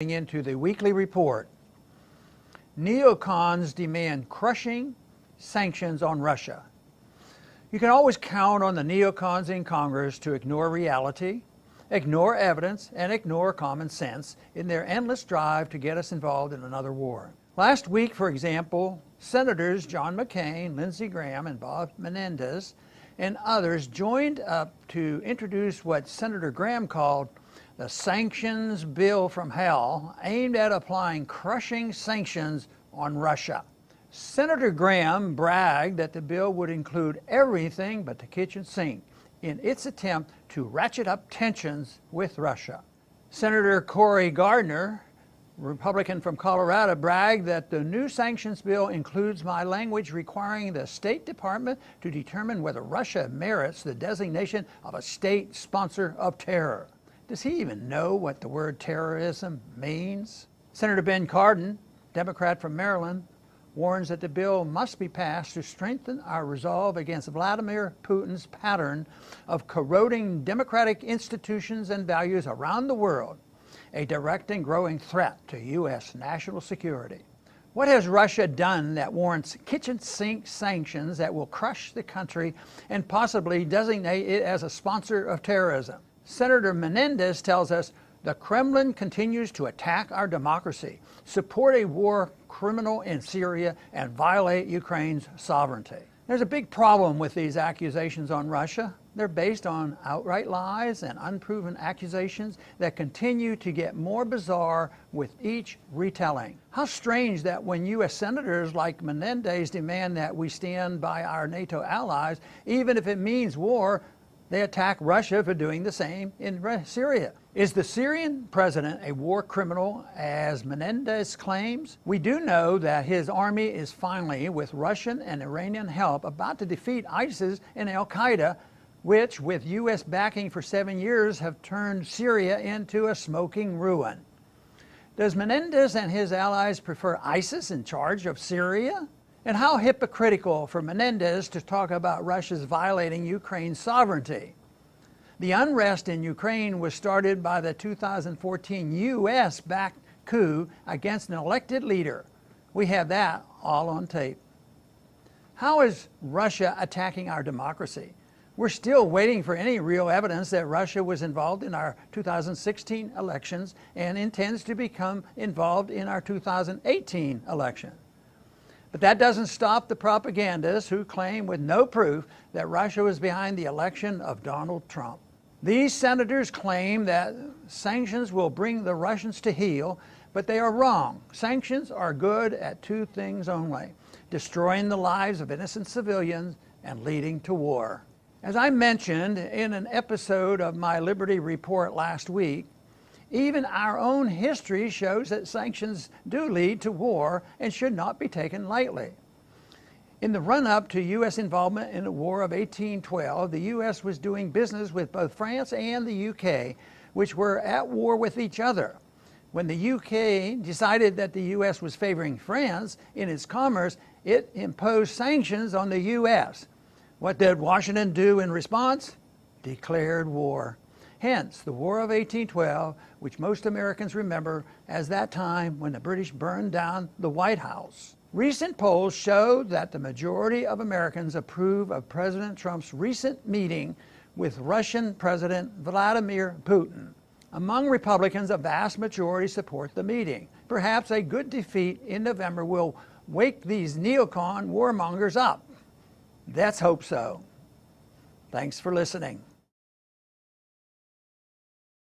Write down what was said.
Into the weekly report. Neocons demand crushing sanctions on Russia. You can always count on the neocons in Congress to ignore reality, ignore evidence, and ignore common sense in their endless drive to get us involved in another war. Last week, for example, Senators John McCain, Lindsey Graham, and Bob Menendez and others joined up to introduce what Senator Graham called the Sanctions Bill from Hell, aimed at applying crushing sanctions on Russia. Senator Graham bragged that the bill would include everything but the kitchen sink in its attempt to ratchet up tensions with Russia. Senator Cory Gardner, Republican from Colorado, bragged that the new sanctions bill includes my language requiring the State Department to determine whether Russia merits the designation of a state sponsor of terror. Does he even know what the word terrorism means? Senator Ben Cardin, Democrat from Maryland, warns that the bill must be passed to strengthen our resolve against Vladimir Putin's pattern of corroding democratic institutions and values around the world, a direct and growing threat to U.S. national security. What has Russia done that warrants kitchen sink sanctions that will crush the country and possibly designate it as a sponsor of terrorism? Senator Menendez tells us the Kremlin continues to attack our democracy, support a war criminal in Syria, and violate Ukraine's sovereignty. There's a big problem with these accusations on Russia. They're based on outright lies and unproven accusations that continue to get more bizarre with each retelling. How strange that when U.S. senators like Menendez demand that we stand by our NATO allies, even if it means war, they attack Russia for doing the same in Syria. Is the Syrian president a war criminal, as Menendez claims? We do know that his army is finally, with Russian and Iranian help, about to defeat ISIS and al-Qaeda, which, with U.S. backing for 7 years, have turned Syria into a smoking ruin. Does Menendez and his allies prefer ISIS in charge of Syria? And how hypocritical for Menendez to talk about Russia's violating Ukraine's sovereignty. The unrest in Ukraine was started by the 2014 U.S.-backed coup against an elected leader. We have that all on tape. How is Russia attacking our democracy? We're still waiting for any real evidence that Russia was involved in our 2016 elections and intends to become involved in our 2018 election. But that doesn't stop the propagandists who claim with no proof that Russia was behind the election of Donald Trump. These senators claim that sanctions will bring the Russians to heel, but they are wrong. Sanctions are good at two things only: destroying the lives of innocent civilians and leading to war. As I mentioned in an episode of my Liberty Report last week, even our own history shows that sanctions do lead to war and should not be taken lightly. In the run-up to U.S. involvement in the War of 1812, the U.S. was doing business with both France and the U.K., which were at war with each other. When the U.K. decided that the U.S. was favoring France in its commerce, it imposed sanctions on the U.S. What did Washington do in response? Declared war. Hence, the War of 1812, which most Americans remember as that time when the British burned down the White House. Recent polls showed that the majority of Americans approve of President Trump's recent meeting with Russian President Vladimir Putin. Among Republicans, a vast majority support the meeting. Perhaps a good defeat in November will wake these neocon warmongers up. Let's hope so. Thanks for listening.